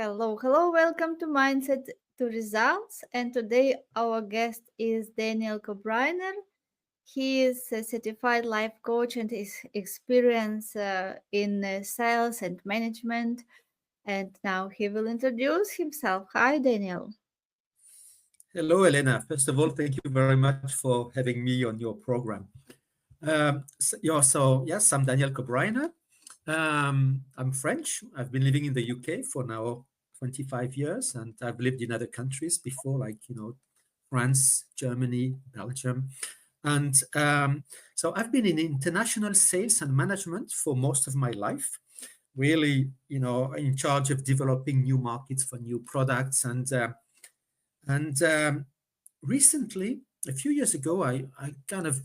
Hello, welcome to Mindset to Results. And today our guest is Daniel Kobryner. He is a certified life coach and is experienced in sales and management. And now he will introduce himself. Hi, Daniel. Hello, Elena. First of all, thank you very much for having me on your program. Yes, I'm Daniel Kobryner. I'm French. I've been living in the UK for now 25 years, and I've lived in other countries before, like, France, Germany, Belgium. And I've been in international sales and management for most of my life, really, in charge of developing new markets for new products. And recently, a few years ago, I kind of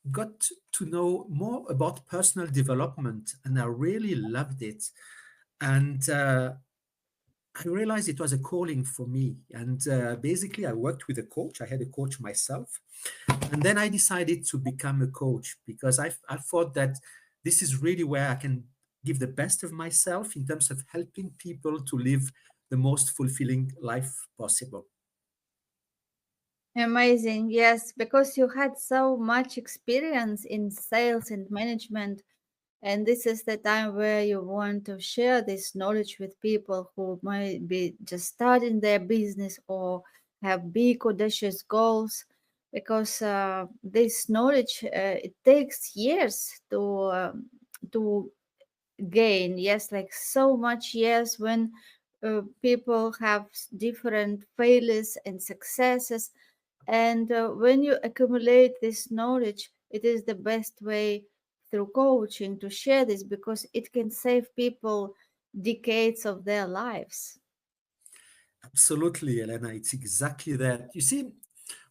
got to know more about personal development, and I really loved it. And I realized it was a calling for me. And basically, I worked with a coach. I had a coach myself. And then I decided to become a coach because I thought that this is really where I can give the best of myself in terms of helping people to live the most fulfilling life possible. Amazing. Yes, because you had so much experience in sales and management. And this is the time where you want to share this knowledge with people who might be just starting their business or have big audacious goals. Because this knowledge it takes years to gain. Yes, like so much years when people have different failures and successes, and when you accumulate this knowledge, it is the best way through coaching to share this because it can save people decades of their lives. Absolutely, Elena. It's exactly that. You see,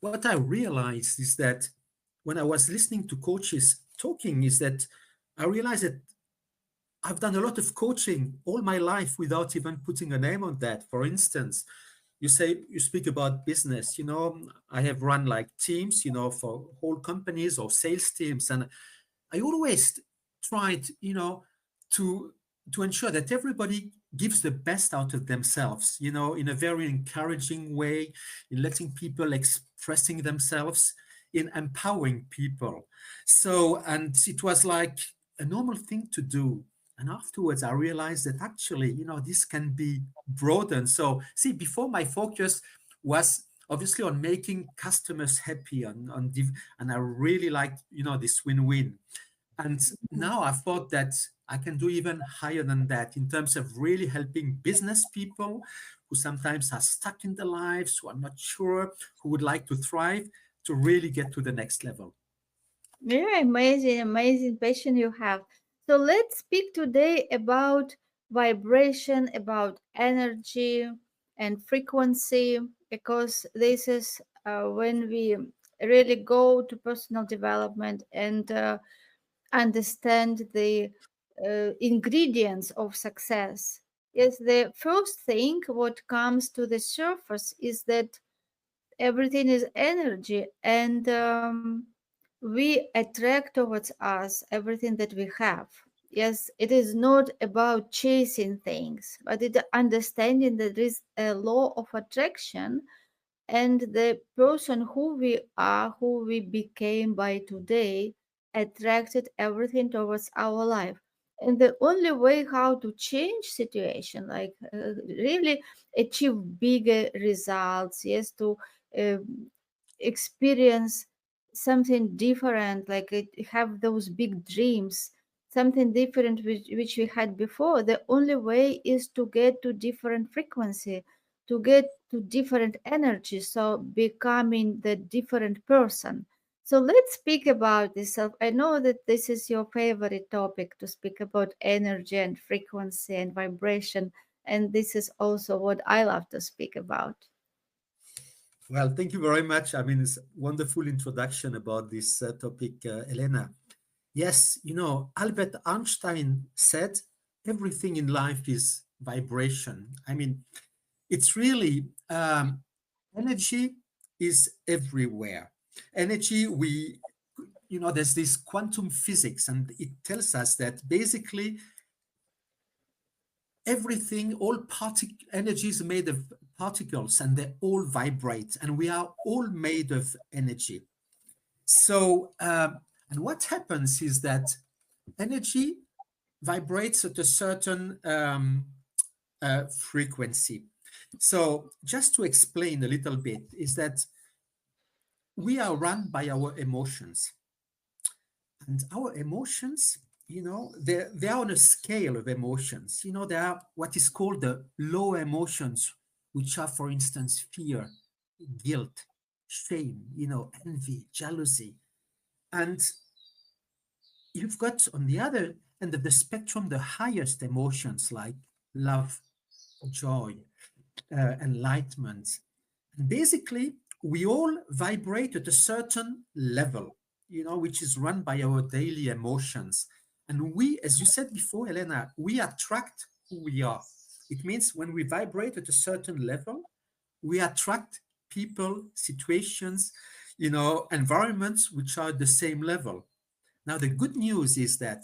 what I realized is that when I was listening to coaches talking, is that I realized that I've done a lot of coaching all my life without even putting a name on that. For instance, you speak about business, I have run like teams, for whole companies or sales teams. And I always tried, to to ensure that everybody gives the best out of themselves, in a very encouraging way, in letting people expressing themselves, in empowering people. So, and it was like a normal thing to do. And afterwards, I realized that actually, this can be broadened. So, see, before my focus was obviously on making customers happy, and I really liked, this win-win. And now I thought that I can do even higher than that in terms of really helping business people who sometimes are stuck in their lives, who are not sure, who would like to thrive, to really get to the next level. Yeah, amazing passion you have. So let's speak today about vibration, about energy and frequency, because this is when we really go to personal development and understand the ingredients of success. Yes, the first thing what comes to the surface is that everything is energy, and we attract towards us everything that we have. Yes, it is not about chasing things, but it understanding that there is a law of attraction, and the person who we are, who we became by today, attracted everything towards our life. And the only way how to change situation, like really achieve bigger results, yes, to uh, experience something different, like have those big dreams, something different which we had before. The only way is to get to different frequency, to get to different energy, so becoming the different person. So let's speak about this. So I know that this is your favorite topic, to speak about energy and frequency and vibration, and this is also what I love to speak about. Well, thank you very much. I mean, it's a wonderful introduction about this topic, Elena. Yes, Albert Einstein said everything in life is vibration. I mean, it's really energy is everywhere. Energy, there's this quantum physics, and it tells us that basically everything, all energy is made of particles and they all vibrate, and we are all made of energy. So, and what happens is that energy vibrates at a certain frequency. So, just to explain a little bit, is that we are run by our emotions, and our emotions, they are on a scale of emotions. There are what is called the low emotions, which are, for instance, fear, guilt, shame, envy, jealousy. And you've got on the other end of the spectrum the highest emotions like love, joy, enlightenment. And basically, we all vibrate at a certain level, which is run by our daily emotions. And we, as you said before, Elena, we attract who we are. It means when we vibrate at a certain level, we attract people, situations, environments which are at the same level. Now, the good news is that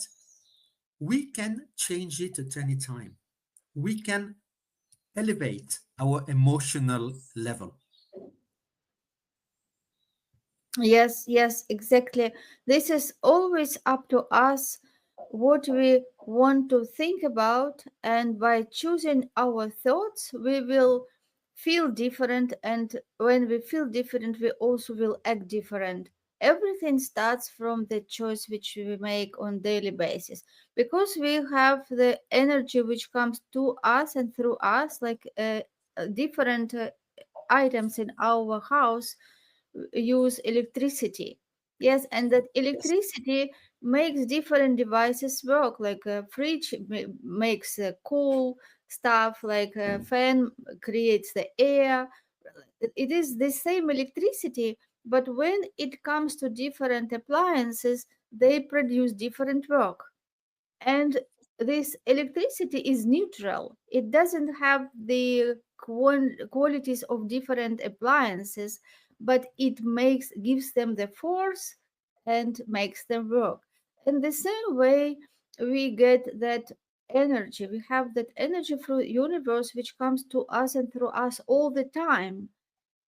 we can change it at any time. We can elevate our emotional level. Yes, yes, exactly. This is always up to us what we want to think about, and by choosing our thoughts, we will feel different. And when we feel different, we also will act different. Everything starts from the choice which we make on daily basis, because we have the energy which comes to us and through us, like different items in our house use electricity. Yes, and that electricity makes different devices work. Like a fridge makes cool stuff, like a fan creates the air. It is the same electricity, but when it comes to different appliances, they produce different work. And this electricity is neutral. It doesn't have the qualities of different appliances, but it gives them the force and makes them work. In the same way, we get that energy. We have that energy through universe which comes to us and through us all the time.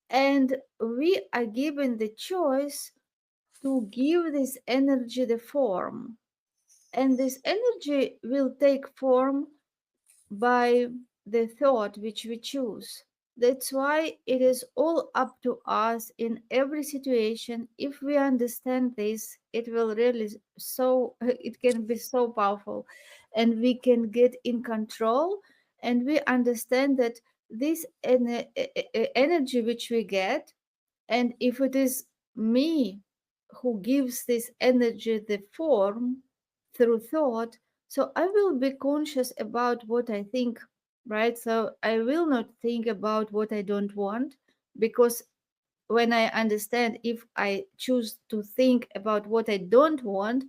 And we are given the choice to give this energy the form, and this energy will take form by the thought which we choose. That's why it is all up to us in every situation. If we understand this, it will really so it can be so powerful, and we can get in control, and we understand that this energy which we get, and if it is me who gives this energy the form through thought, so I will be conscious about what I think, right? So I will not think about what I don't want, because when I understand, if I choose to think about what I don't want,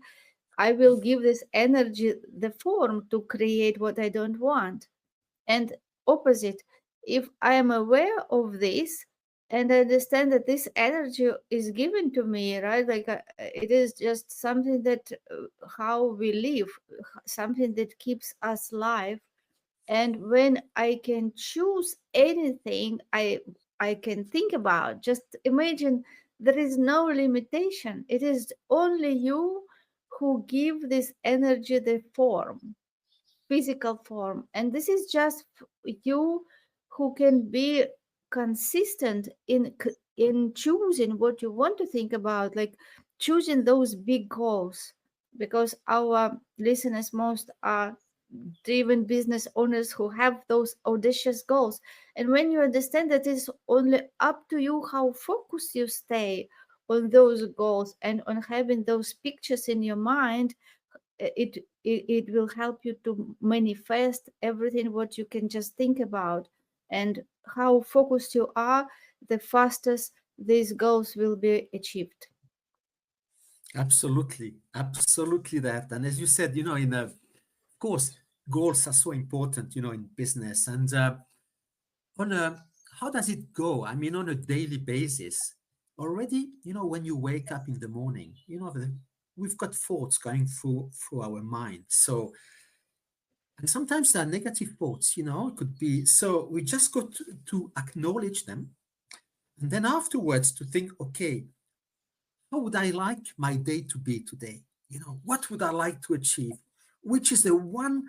I will give this energy the form to create what I don't want. And opposite, if I am aware of this and I understand that this energy is given to me, right, like it is just something that how we live, something that keeps us alive. And when I can choose anything, I can think about, just imagine, there is no limitation. It is only you who give this energy the form, physical form. And this is just you who can be consistent in choosing what you want to think about, like choosing those big goals, because our listeners most are driven business owners who have those audacious goals. And when you understand that it's only up to you how focused you stay on those goals and on having those pictures in your mind, it will help you to manifest everything what you can just think about. And how focused you are, the fastest these goals will be achieved. Absolutely, absolutely that. And as you said, of course, goals are so important, in business. And on a, how does it go? I mean, on a daily basis, already, when you wake up in the morning, we've got thoughts going through our mind. So And sometimes there are negative thoughts, it could be. So we just got to acknowledge them. And then afterwards to think, okay, how would I like my day to be today? What would I like to achieve? Which is the one,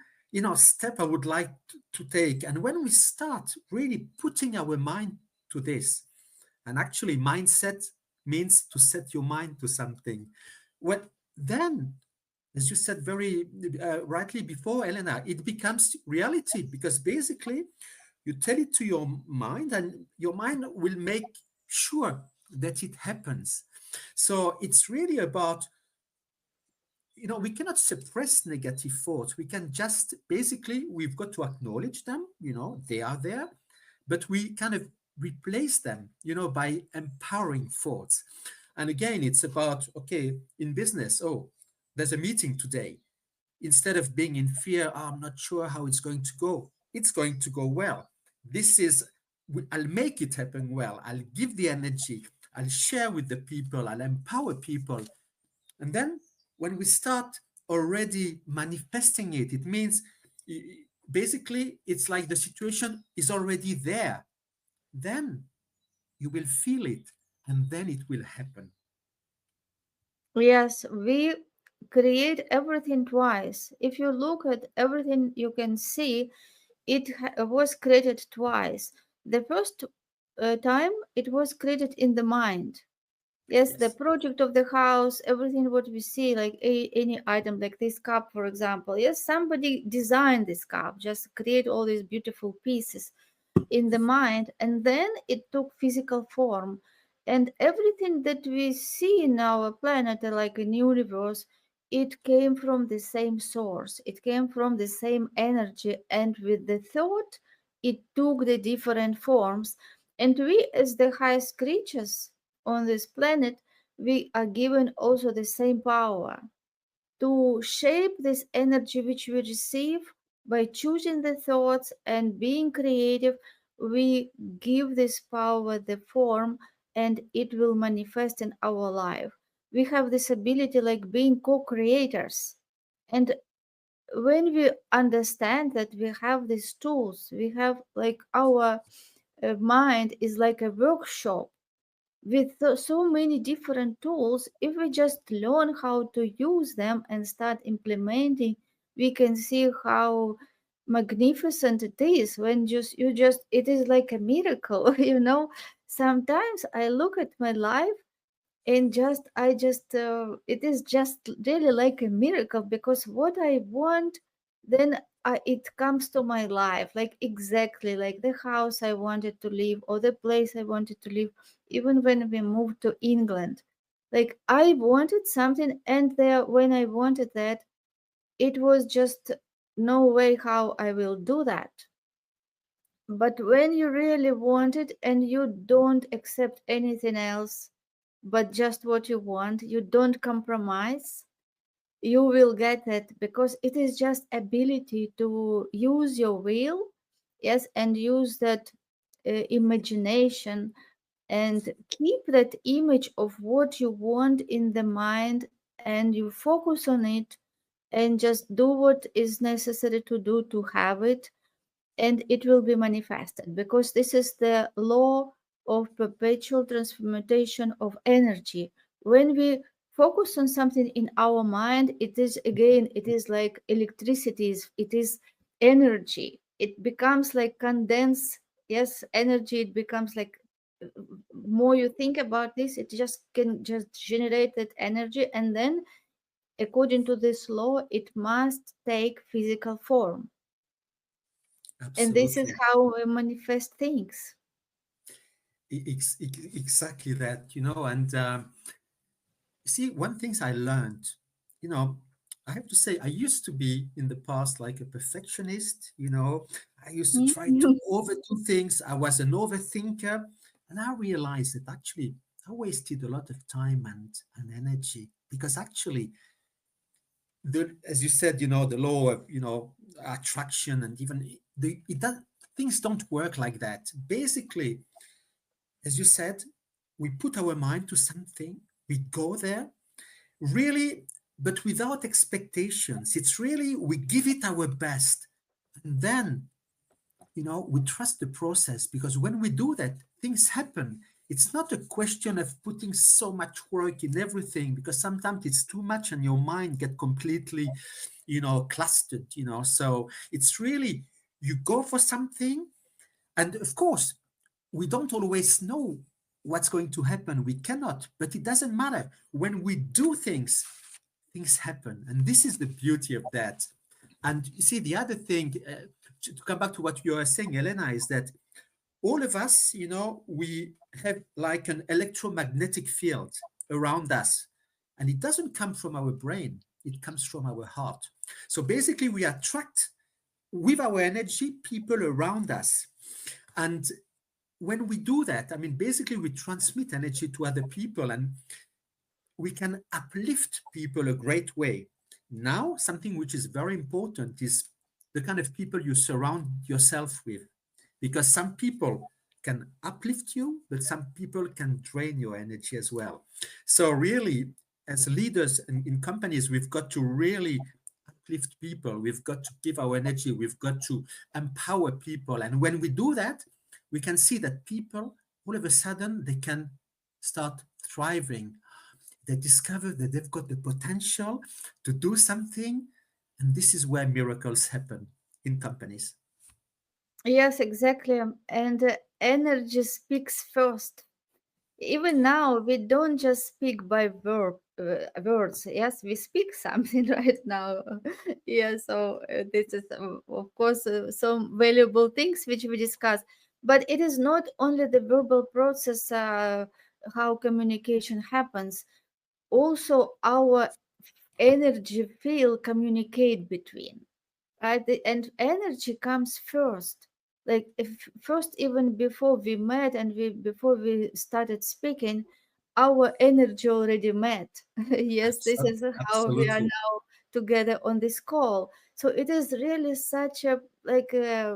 step I would like to take. And when we start really putting our mind to this, and actually mindset means to set your mind to something. What then, as you said very rightly before, Elena, it becomes reality because basically you tell it to your mind and your mind will make sure that it happens. So it's really about, we cannot suppress negative thoughts. We can just basically, we've got to acknowledge them, they are there, but we kind of replace them, by empowering thoughts. And again, it's about, okay, in business, oh, there's a meeting today. Instead of being in fear, "Oh, I'm not sure how it's going to go. It's going to go well. This is, I'll make it happen well. I'll give the energy. I'll share with the people. I'll empower people." And then when we start already manifesting it, it means basically it's like the situation is already there. Then you will feel it and then it will happen. Yes, we create everything twice. If you look at everything you can see, was created twice. The first time it was created in the mind. Yes, the Yes. project of the house, everything what we see, like any item, like this cup, for example. Yes, somebody designed this cup, just create all these beautiful pieces in the mind, and then it took physical form. And everything that we see in our planet, like in universe, it came from the same source, it came from the same energy, and with the thought it took the different forms. And we, as the highest creatures on this planet, we are given also the same power to shape this energy which we receive. By choosing the thoughts and being creative, we give this power the form, and it will manifest in our life. We have this ability like being co-creators. And when we understand that we have these tools, we have like our mind is like a workshop with so many different tools. If we just learn how to use them and start implementing, we can see how magnificent it is. When just you just it is like a miracle. Sometimes I look at my life and just it is just really like a miracle, because what I want, then it comes to my life like exactly like the house I wanted to live or the place I wanted to live. Even when we moved to England, like I wanted something, and there when I wanted that, it was just no way how I will do that. But when you really want it and you don't accept anything else but just what you want, you don't compromise, you will get it, because it is just ability to use your will, yes, and use that imagination, and keep that image of what you want in the mind, and you focus on it, and just do what is necessary to do to have it, and it will be manifested, because this is the law of perpetual transformation of energy. When we focus on something in our mind, it is again, it is like electricity, it is energy, it becomes like condensed, yes, energy. It becomes like more you think about this, it just can just generate that energy, and then according to this law it must take physical form. And this is Absolutely. how we manifest things. Exactly that, and see, one things I learned, you know, I have to say, I used to be in the past like a perfectionist, I used to try to Mhm. overdo things. I was an overthinker. And I realized that actually I wasted a lot of time and energy because actually, as you said, the law of, attraction and even it does, things don't work like that. Basically, as you said, we put our mind to something, we go there, really, but without expectations. It's really, we give it our best. And then, we trust the process, because when we do that, things happen. It's not a question of putting so much work in everything, because sometimes it's too much and your mind get completely, clustered, So it's really, you go for something, and of course, we don't always know what's going to happen. We cannot, but it doesn't matter. When we do things, things happen. And this is the beauty of that. And you see, the other thing, to come back to what you are saying, Elena, is that all of us, we have like an electromagnetic field around us. And it doesn't come from our brain, it comes from our heart. So basically, we attract with our energy people around us. And when we do that, I mean, basically, we transmit energy to other people, and we can uplift people a great way. Now, something which is very important is the kind of people you surround yourself with, because some people can uplift you, but some people can drain your energy as well. So, really, as leaders in companies, we've got to really uplift people. We've got to give our energy. We've got to empower people. And when we do that, we can see that people, all of a sudden, they can start thriving. They discover that they've got the potential to do something, and this is where miracles happen in companies. Yes, exactly. And energy speaks first. Even now, we don't just speak by words. Yes, we speak something right now. Yeah, so this is, of course, some valuable things which we discuss. But it is not only the verbal process, how communication happens. Also, our energy field communicate between, right? And energy comes first. Like if first, even before we met and before we started speaking, our energy already met. Yes, this is how we are Absolutely. now together on this call. So it is really such a like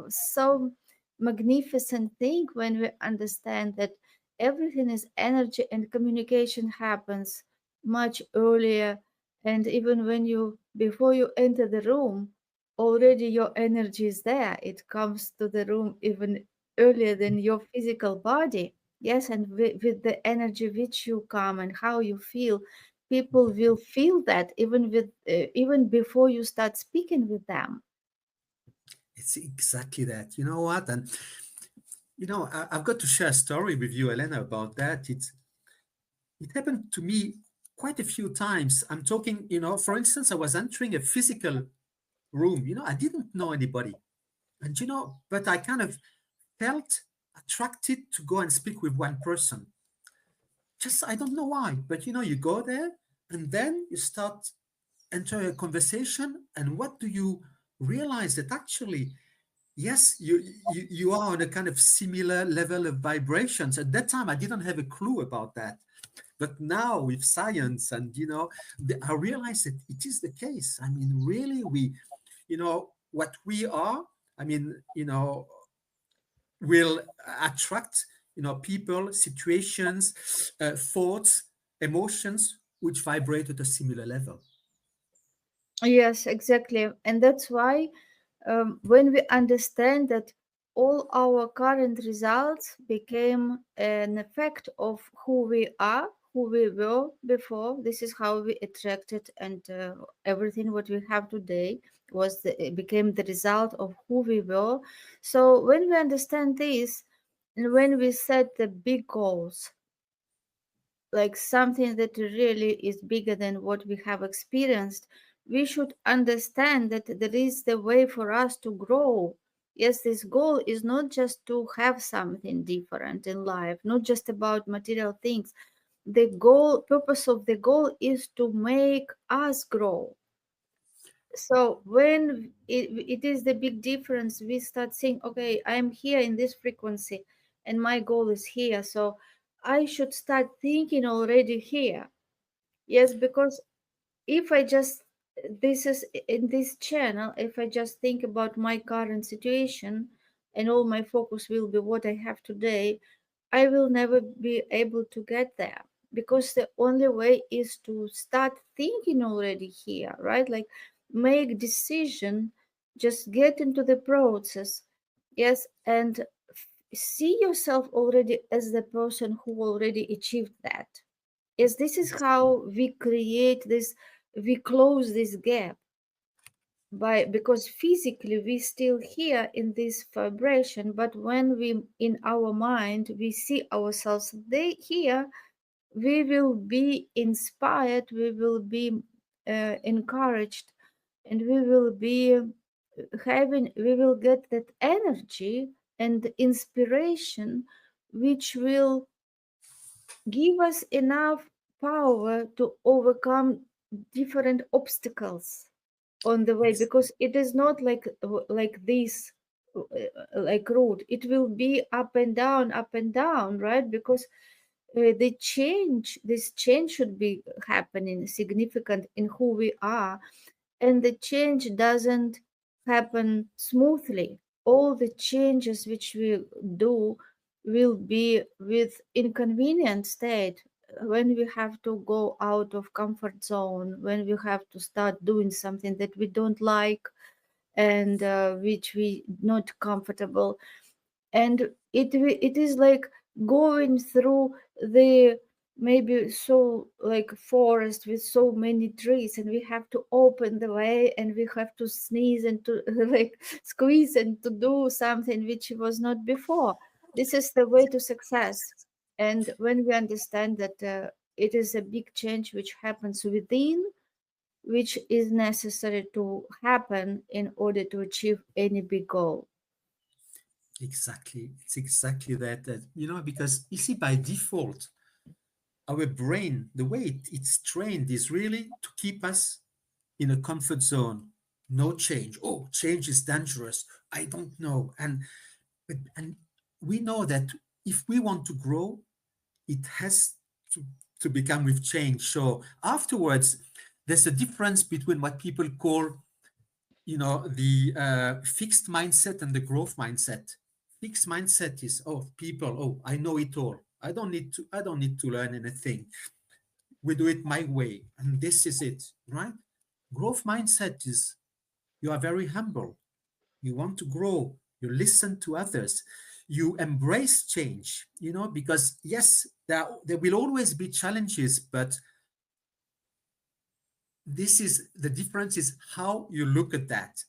so magnificent thing when we understand that everything is energy and communication happens much earlier. And even when you before you enter the room, already your energy is there. It comes to the room even earlier than your physical body. Yes, and with the energy which you come and how you feel, people will feel that even with even before you start speaking with them. It's exactly that. You know what? And I've got to share a story with you, Elena, about that. It happened to me quite a few times. I'm talking, for instance, I was entering a physical room. I didn't know anybody, and but I kind of felt attracted to go and speak with one person. Just I don't know why, but you go there, and then you start enter a conversation, and what do you realize? That actually, yes, you are on a kind of similar level of vibrations. At that time, I didn't have a clue about that, but now with science and I realize that it is the case. I mean, really, what we are. I mean, will attract people, situations, thoughts, emotions which vibrate at a similar level. Yes, exactly. And that's why when we understand that all our current results became an effect of who we are, who we were before, this is how we attracted, and everything what we have today it became the result of who we were. So when we understand this, and when we set the big goals, like something that really is bigger than what we have experienced, we should understand that there is the way for us to grow. Yes, this goal is not just to have something different in life, not just about material things. The goal, purpose of the goal is to make us grow. So when it is the big difference, we start saying, okay, I'm here in this frequency and my goal is here. So I should start thinking already here. Yes, because if I just, this is in this channel, if I just think about my current situation and all my focus will be what I have today, I will never be able to get there, because the only way is to start thinking already here, right? Like make decision Just get into the process. Yes, and see yourself already as the person who already achieved that. Yes, this is how we create this, we close this gap by, because physically we still here in this vibration, but when we in our mind we see ourselves they here, we will be inspired, we will be encouraged, and we will be having, we will get that energy and inspiration which will give us enough power to overcome different obstacles on the way, Ex- because it is not like this like road, it will be up and down, right? Because the change, this change should be happening significant in who we are, and the change doesn't happen smoothly. All the changes which we do will be with inconvenient state, when we have to go out of comfort zone, when we have to start doing something that we don't like, and which we not comfortable, and it is like going through the, maybe so like forest with so many trees, and we have to open the way, and we have to sneeze and to like squeeze and to do something which was not before. This is the way to success. And when we understand that it is a big change which happens within, which is necessary to happen in order to achieve any big goal. Exactly. It's exactly that, because you see, by default, our brain, the way it's trained is really to keep us in a comfort zone. No change. Oh, change is dangerous. I don't know. And we know that if we want to grow, it has to, to become with change. So afterwards, there's a difference between what people call, the fixed mindset and the growth mindset. Fixed mindset is, oh, people, oh, I know it all. I don't need to learn anything. We do it my way, and this is it, right? Growth mindset is, you are very humble. You want to grow. You listen to others. You embrace change, because yes, there will always be challenges, but this is the difference is how you look at that.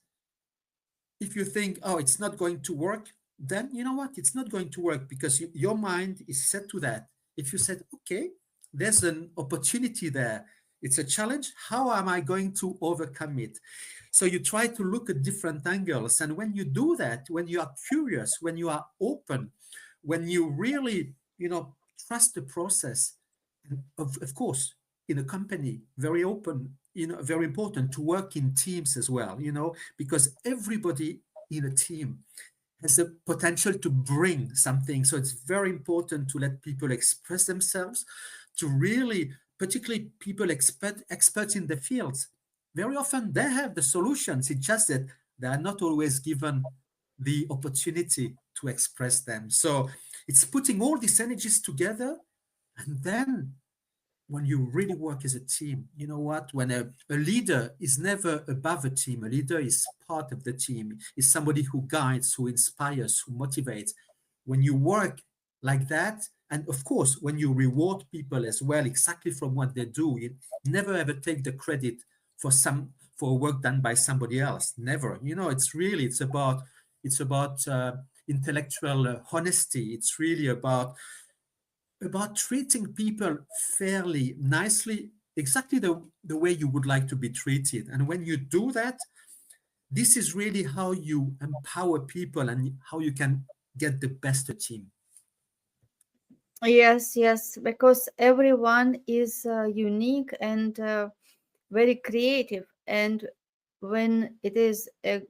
If you think, oh, it's not going to work, then you know what? It's not going to work because your mind is set to that. If you said, okay, there's an opportunity there, it's a challenge. How am I going to overcome it? So you try to look at different angles. And when you do that, when you are curious, when you are open, when you really, trust the process, and of course, in a company, very open, very important to work in teams as well, because everybody in a team has the potential to bring something. So it's very important to let people express themselves, to really, particularly people experts in the fields. Very often they have the solutions. It's just that they are not always given the opportunity to express them. So it's putting all these energies together, and then when you really work as a team, you know what? When a leader is never above a team, a leader is part of the team, is somebody who guides, who inspires, who motivates. When you work like that, and of course, when you reward people as well, exactly from what they do, you never ever take the credit for for work done by somebody else. Never. It's about intellectual honesty. It's really about treating people fairly, nicely, exactly the way you would like to be treated. And when you do that, this is really how you empower people and how you can get the best a team. Yes, yes, because everyone is unique and very creative. And when it is a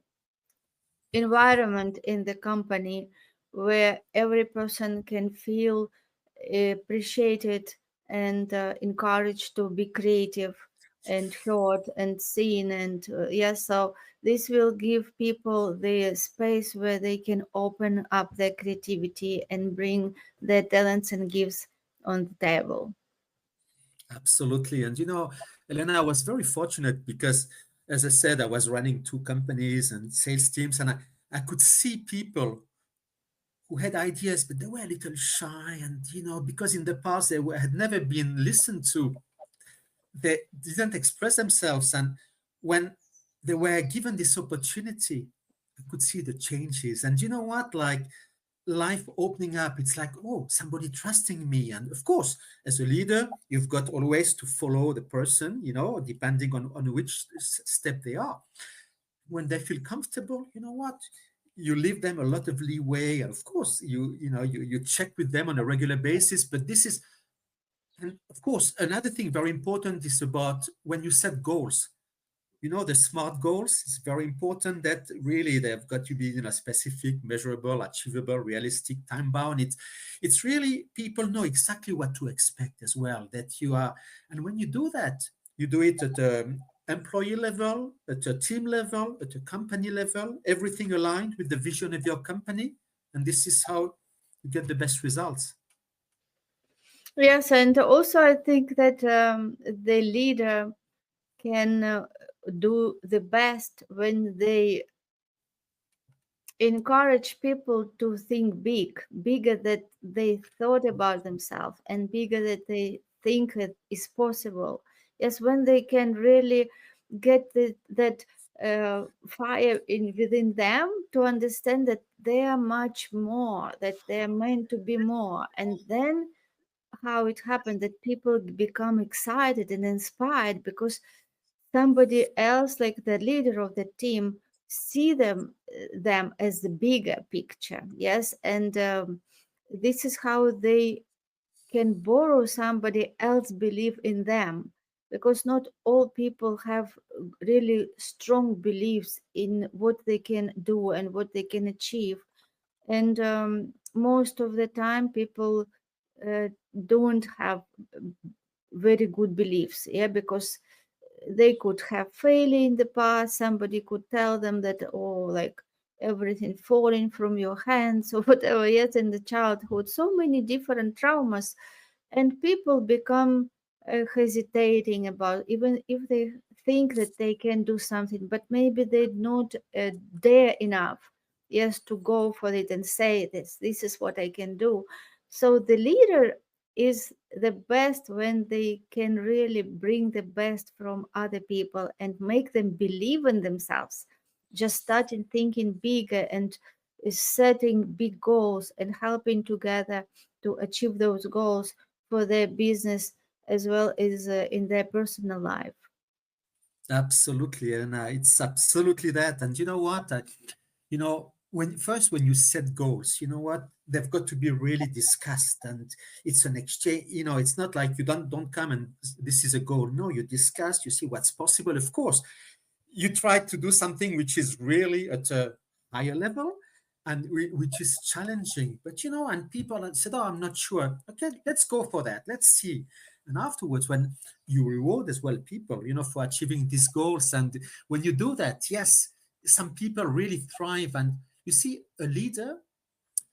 environment in the company where every person can feel appreciated and encouraged to be creative and heard and seen, and yes, so this will give people the space where they can open up their creativity and bring their talents and gifts on the table. Absolutely. And Elena, I was very fortunate because as I said, I was running two companies and sales teams, and I could see people who had ideas, but they were a little shy. And, because in the past had never been listened to, they didn't express themselves. And when they were given this opportunity, I could see the changes. And you know what? Like, life opening up, it's like, oh, somebody trusting me. And of course, as a leader, you've got always to follow the person, depending on which step they are. When they feel comfortable, you know what, you leave them a lot of leeway. And of course, you check with them on a regular basis. But this is, and of course, another thing very important is about when you set goals. The smart goals, it's very important that really they've got to be, specific, measurable, achievable, realistic, time bound. It's really, people know exactly what to expect as well, that you are. And when you do that, you do it at a employee level, at a team level, at a company level, everything aligned with the vision of your company. And this is how you get the best results. Yes, and also I think that the leader can do the best when they encourage people to think big, bigger that they thought about themselves and bigger that they think it is possible. Yes, when they can really get that fire within them to understand that they are much more, that they are meant to be more, and then how it happened that people become excited and inspired because somebody else, like the leader of the team, see them as the bigger picture. Yes, and this is how they can borrow somebody else belief in them, because not all people have really strong beliefs in what they can do and what they can achieve. And most of the time people uh, don't have very good beliefs, yeah, because they could have failed in the past. Somebody could tell them that, oh, like everything falling from your hands or whatever. Yes, in the childhood, so many different traumas, and people become hesitating about, even if they think that they can do something, but maybe they not dare enough, yes, to go for it and say this is what I can do. So the leader is the best when they can really bring the best from other people and make them believe in themselves, just starting thinking bigger and setting big goals and helping together to achieve those goals for their business as well as in their personal life. Absolutely, and it's absolutely that. And you know what? When you set goals, you know what? They've got to be really discussed, and it's an exchange. It's not like you don't come and this is a goal. No, you discuss, you see what's possible. Of course, you try to do something which is really at a higher level and which is challenging. But and people said, oh, I'm not sure. Okay, let's go for that, let's see. And afterwards, when you reward as well people, for achieving these goals, and when you do that, yes, some people really thrive. And you see, a leader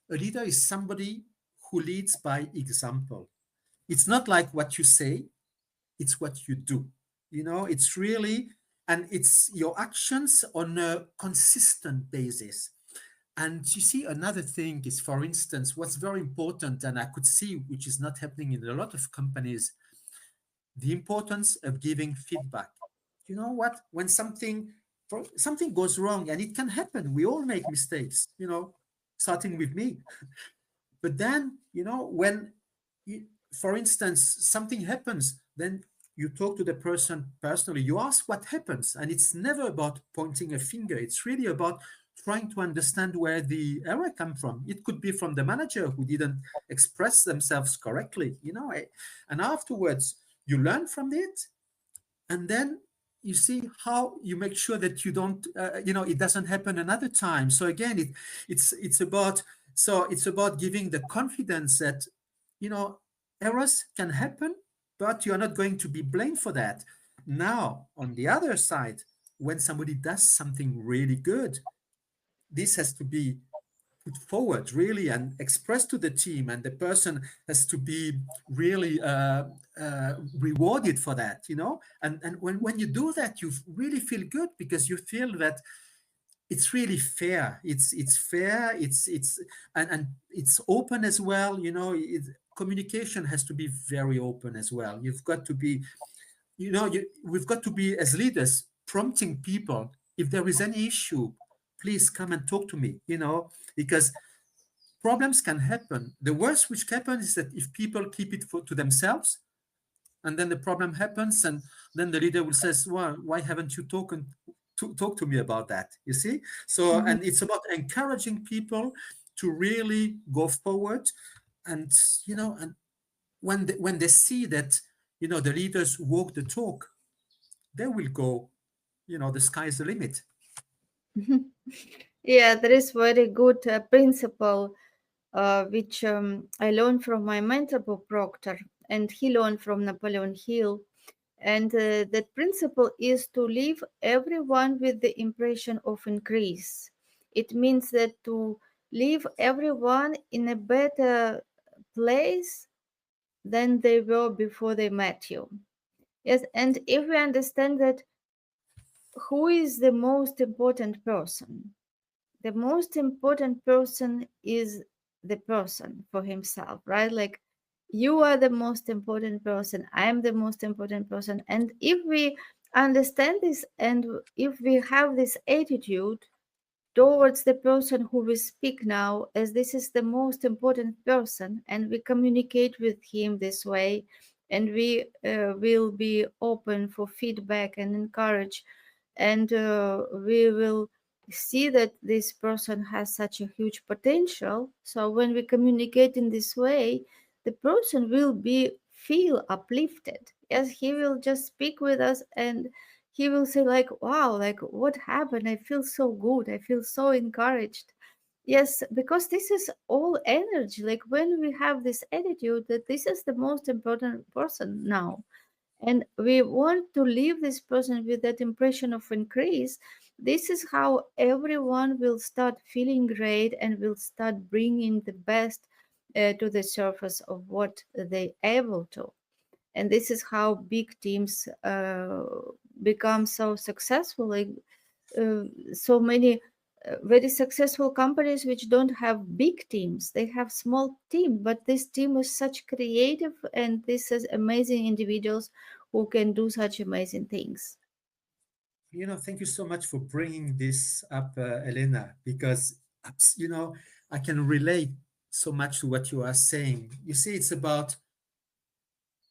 is somebody who leads by example. It's not like what you say, it's what you do. It's really, and it's your actions on a consistent basis. And you see, another thing is, for instance, what's very important, and I could see which is not happening in a lot of companies, the importance of giving feedback. You know what? When something goes wrong, and it can happen, we all make mistakes, starting with me. But then, when, for instance, something happens, then you talk to the person personally, you ask what happens. And it's never about pointing a finger. It's really about trying to understand where the error come from. It could be from the manager who didn't express themselves correctly, and afterwards you learn from it, and then you see how you make sure that you don't it doesn't happen another time. So again, it's about giving the confidence that you know errors can happen, but you're not going to be blamed for that. Now on the other side, when somebody does something really good, this has to be put forward really and express to the team, and the person has to be really rewarded for that, you know. And when you do that, you really feel good because you feel that it's really fair. It's fair. It's and it's open as well. You know, communication has to be very open as well. You've got to be, we've got to be as leaders prompting people. If there is any issue, please come and talk to me. You know, because problems can happen. The worst which happens is that if people keep it to themselves, and then the problem happens, and then the leader will says, well, why haven't you talk to me about that, you see? So, Mhm. and it's about encouraging people to really go forward. And and when they see that the leaders walk the talk, they will go, the sky's the limit. Yeah, there is very good principle which I learned from my mentor Bob Proctor, and he learned from Napoleon Hill. And that principle is to leave everyone with the impression of increase. It means that to leave everyone in a better place than they were before they met you. Yes, and if we understand that who is the most important person, the most important person is the person for himself, right? Like you are the most important person, I am the most important person. And if we understand this and if we have this attitude towards the person who we speak now, as this is the most important person, and we communicate with him this way, and we will be open for feedback and encourage, and we will see that this person has such a huge potential. So when we communicate in this way, the person will be feel uplifted. Yes, he will just speak with us, and he will say like, wow, like what happened, I feel so good, I feel so encouraged. Yes, because this is all energy. Like when we have this attitude that this is the most important person now, and we want to leave this person with that impression of increase, this is how everyone will start feeling great and will start bringing the best to the surface of what they able to. And this is how big teams become so successful. Like uh, so many very successful companies which don't have big teams, they have small team, but this team is such creative, and this is amazing individuals who can do such amazing things. Thank you so much for bringing this up, Elena, because I can relate so much to what you are saying. You see, it's about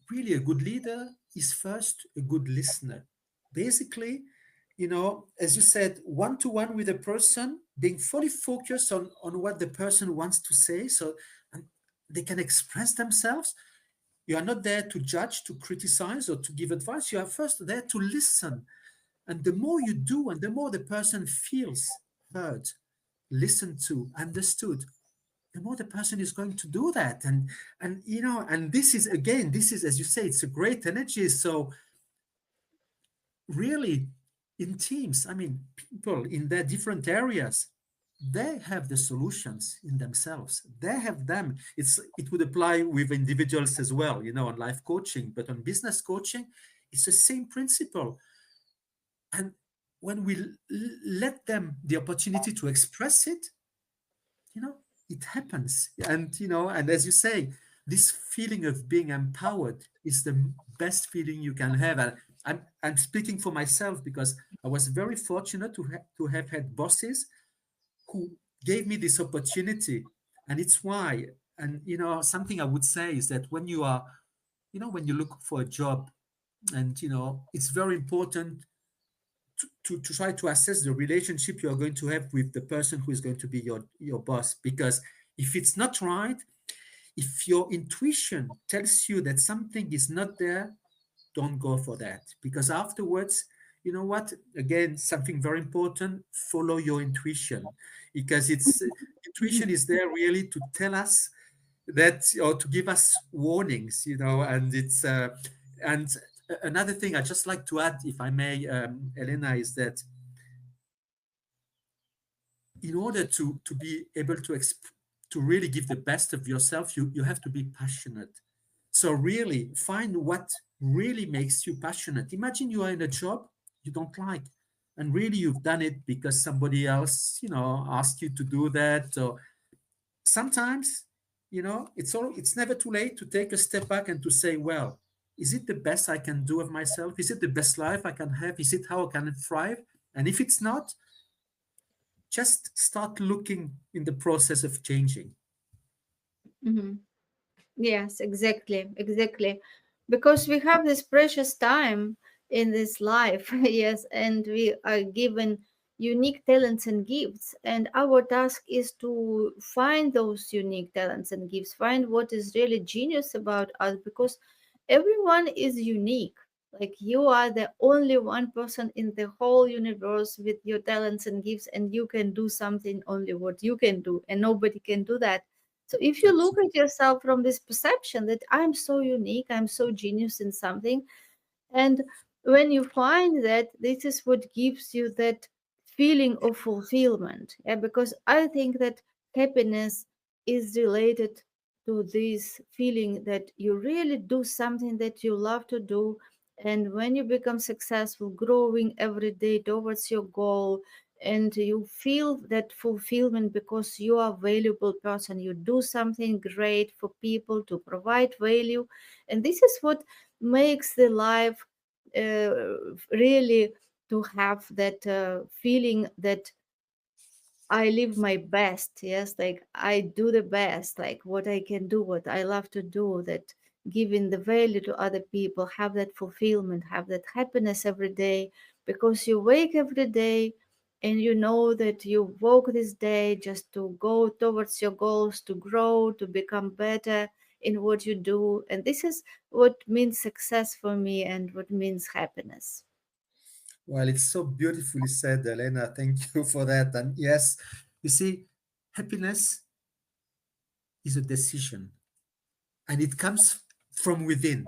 really a good leader is first a good listener. Basically, as you said, one to one with a person, being fully focused on what the person wants to say, so and they can express themselves. You are not there to judge, to criticize, or to give advice. You are first there to listen. And the more you do, and the more the person feels heard, listened to, understood, the more the person is going to do that. And this is, again, this is, as you say, it's a great energy. So really, in teams, I mean, people in their different areas, they have the solutions in themselves. They have them. It would apply with individuals as well, on life coaching, but on business coaching, it's the same principle. And when we let them the opportunity to express it, you know, it happens. And as you say, this feeling of being empowered is the best feeling you can have. And I'm speaking for myself because I was very fortunate to have had bosses who gave me this opportunity. And it's why, and something I would say is that when you look for a job, and it's very important to try to assess the relationship you are going to have with the person who is going to be your boss. Because if it's not right, if your intuition tells you that something is not there, don't go for that. Because afterwards, you know what? Again, something very important, follow your intuition. Because intuition is there really to tell us that, or to give us warnings, and and another thing I just like to add, if I may, Elena, is that in order to be able to really give the best of yourself, you have to be passionate. So really find what really makes you passionate. Imagine you are in a job you don't like, and really you've done it because somebody else, asked you to do that. Or sometimes, it's never too late to take a step back and to say, well, is it the best I can do of myself? Is it the best life I can have? Is it how I can thrive? And if it's not, just start looking in the process of changing. Mhm. Yes, exactly, exactly. Because we have this precious time in this life, yes, and we are given unique talents and gifts. And our task is to find those unique talents and gifts, find what is really genius about us, because everyone is unique. Like you are the only one person in the whole universe with your talents and gifts, and you can do something only what you can do, and nobody can do that. So if you look at Absolutely. yourself from this perception that I'm so unique, I'm so genius in something, and when you find that, this is what gives you that feeling of fulfillment. Yeah, because I think that happiness is related to this feeling that you really do something that you love to do. And when you become successful, growing every day towards your goal, and you feel that fulfillment because you are a valuable person, you do something great for people to provide value. And this is what makes the life really to have that feeling that I live my best. Yes, like I do the best, like what I can do, what I love to do, that giving the value to other people, have that fulfillment, have that happiness every day, because you wake every day and you know that you woke this day just to go towards your goals, to grow, to become better in what you do. And this is what means success for me and what means happiness. Well, it's so beautifully said, Elena. Thank you for that. And yes, you see, happiness is a decision, and it comes from within.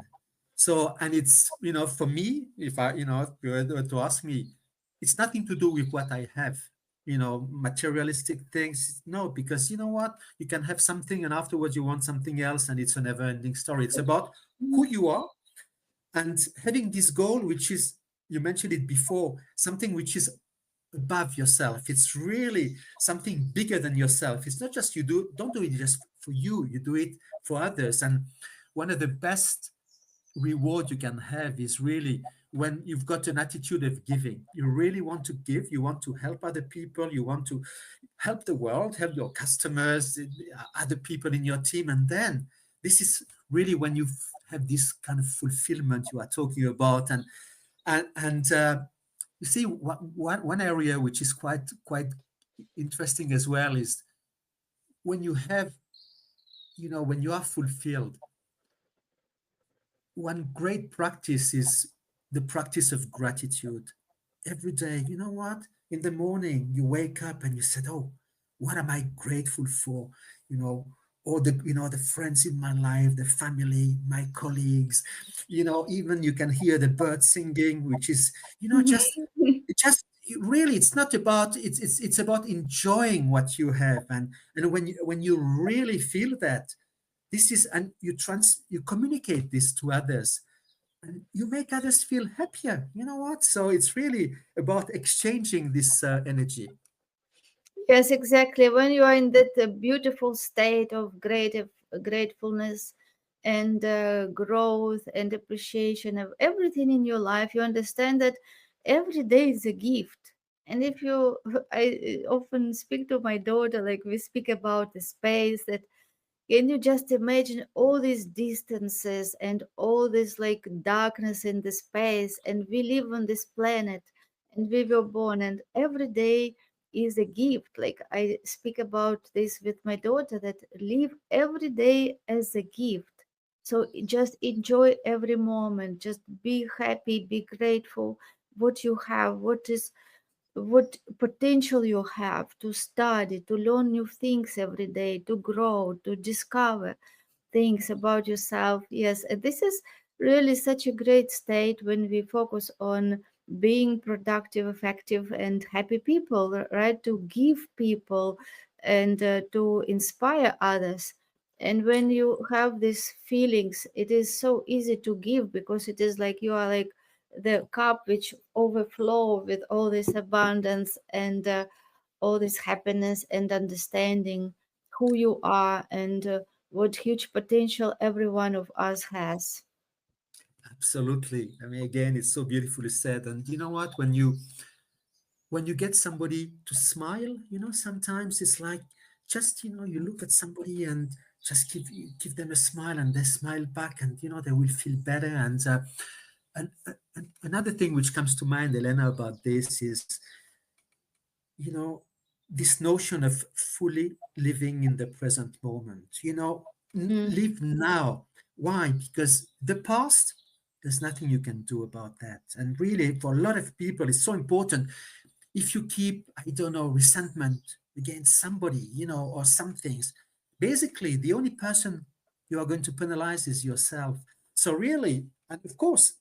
So, and it's, for me, if I, if you were to ask me, it's nothing to do with what I have, materialistic things. No, because you know what? You can have something and afterwards you want something else, and it's a never ending story. It's about who you are and having this goal, which is, you mentioned it before, something which is above yourself. It's really something bigger than yourself. It's not just don't do it just for you, you do it for others. And one of the best reward you can have is really when you've got an attitude of giving. You really want to give, you want to help other people, you want to help the world, help your customers, other people in your team. And then this is really when you have this kind of fulfillment you are talking about. And you see, one area which is quite interesting as well is when you have, when you are fulfilled. One great practice is the practice of gratitude. Every day, you know what? In the morning, you wake up and you said, "Oh, what am I grateful for?" You know, or the friends in my life, the family, my colleagues. Even you can hear the birds singing, which is, really, it's not about it's about enjoying what you have. And when you really feel that, this is, and you communicate this to others, and you make others feel happier. You know what? So it's really about exchanging this energy. Yes, exactly. When you are in that beautiful state of gratefulness and growth and appreciation of everything in your life, you understand that every day is a gift. And if you, I often speak to my daughter, like we speak about the space that, can you just imagine all these distances and all this like darkness in the space? And we live on this planet and we were born, and every day is a gift. Like I speak about this with my daughter, that live every day as a gift. So just enjoy every moment, just be happy, be grateful what you have, what potential you have to study, to learn new things every day, to grow, to discover things about yourself. Yes, and this is really such a great state when we focus on being productive, effective, and happy people, right? To give people and to inspire others. And when you have these feelings, it is so easy to give because it is like you are like the cup which overflow with all this abundance and all this happiness and understanding who you are and what huge potential every one of us has. Absolutely. I mean, again, it's so beautifully said. And you know what? When you get somebody to smile, sometimes it's like just, you look at somebody and just give them a smile and they smile back, and they will feel better. And another thing which comes to mind, Elena, about this is, you know, this notion of fully living in the present moment. Mm. Live now. Why? Because the past, there's nothing you can do about that. And really, for a lot of people, it's so important. If you keep, I don't know, resentment against somebody, or some things, basically the only person you are going to penalize is yourself. So really, and of course,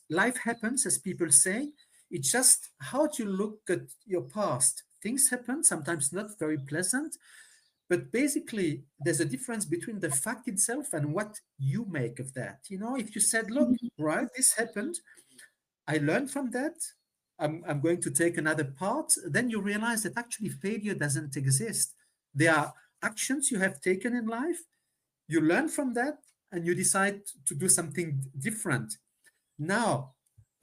life happens, as people say. It's just how do you look at your past. Things happen, sometimes not very pleasant, but basically there's a difference between the fact itself and what you make of that. If you said, look, right, this happened, I learned from that. I'm going to take another part. Then you realize that actually failure doesn't exist. There are actions you have taken in life. You learn from that and you decide to do something different. Now,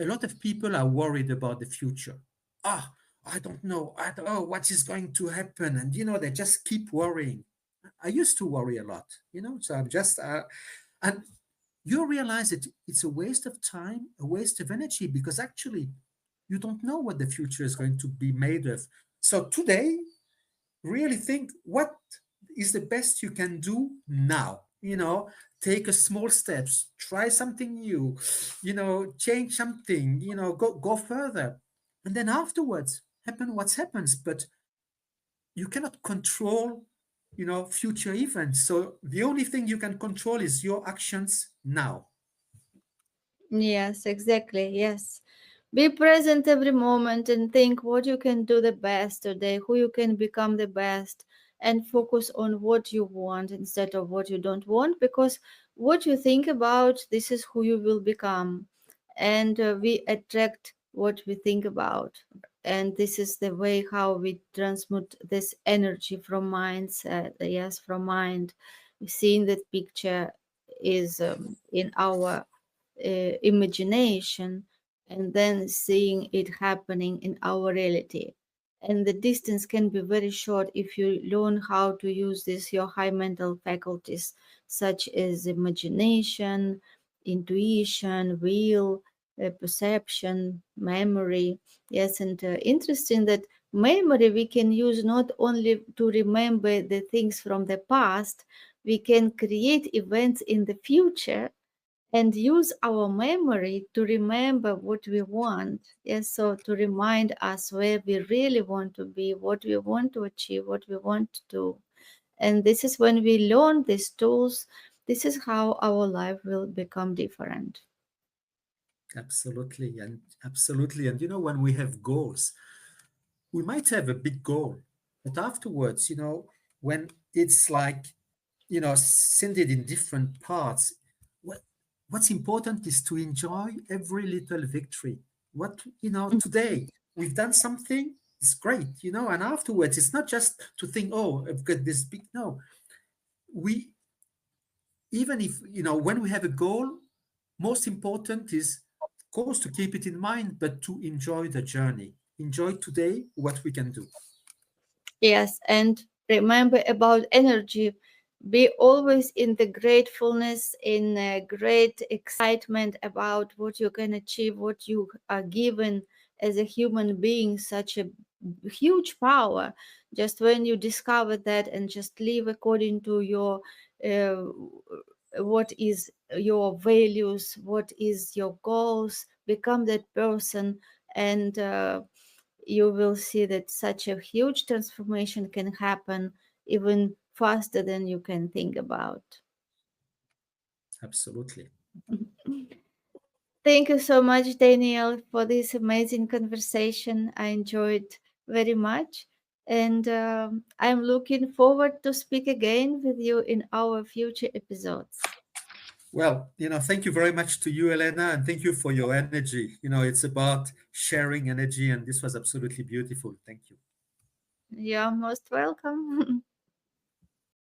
a lot of people are worried about the future. Ah, I don't know. I don't know what is going to happen. And, they just keep worrying. I used to worry a lot, so I'm just, and you realize that it's a waste of time, a waste of energy, because actually you don't know what the future is going to be made of. So today, really think what is the best you can do now. Take a small steps, try something new, change something, go further. And then afterwards, happen what happens. But you cannot control, future events. So the only thing you can control is your actions now. Yes, exactly. Yes. Be present every moment and think what you can do the best today, who you can become the best, and focus on what you want instead of what you don't want, because what you think about, this is who you will become. And we attract what we think about. And this is the way how we transmute this energy from mindset, yes, from mind. Seeing that picture is in our imagination and then seeing it happening in our reality. And the distance can be very short if you learn how to use this your high mental faculties, such as imagination, intuition, will, perception, memory. Yes, and interesting that memory we can use not only to remember the things from the past, we can create events in the future and use our memory to remember what we want. Yes, so to remind us where we really want to be, what we want to achieve, what we want to do. And this is when we learn these tools, this is how our life will become different. Absolutely. And absolutely. And when we have goals, we might have a big goal, but afterwards, when it's like, send it in different parts, what what's important is to enjoy every little victory. What, today we've done something, it's great, and afterwards it's not just to think, oh, I've got this big, no. We, even if, when we have a goal, most important is, of course, to keep it in mind, but to enjoy the journey. Enjoy today what we can do. Yes, and remember about energy. Be always in the gratefulness, in great excitement about what you can achieve, what you are given as a human being, such a huge power. Just when you discover that and just live according to your uh, what is your values, what is your goals, become that person and you will see that such a huge transformation can happen even faster than you can think about. Absolutely. Thank you so much, Daniel, for this amazing conversation. I enjoyed very much. And I'm looking forward to speak again with you in our future episodes. Well, thank you very much to you, Elena, and thank you for your energy. It's about sharing energy, and this was absolutely beautiful. Thank you. You're most welcome.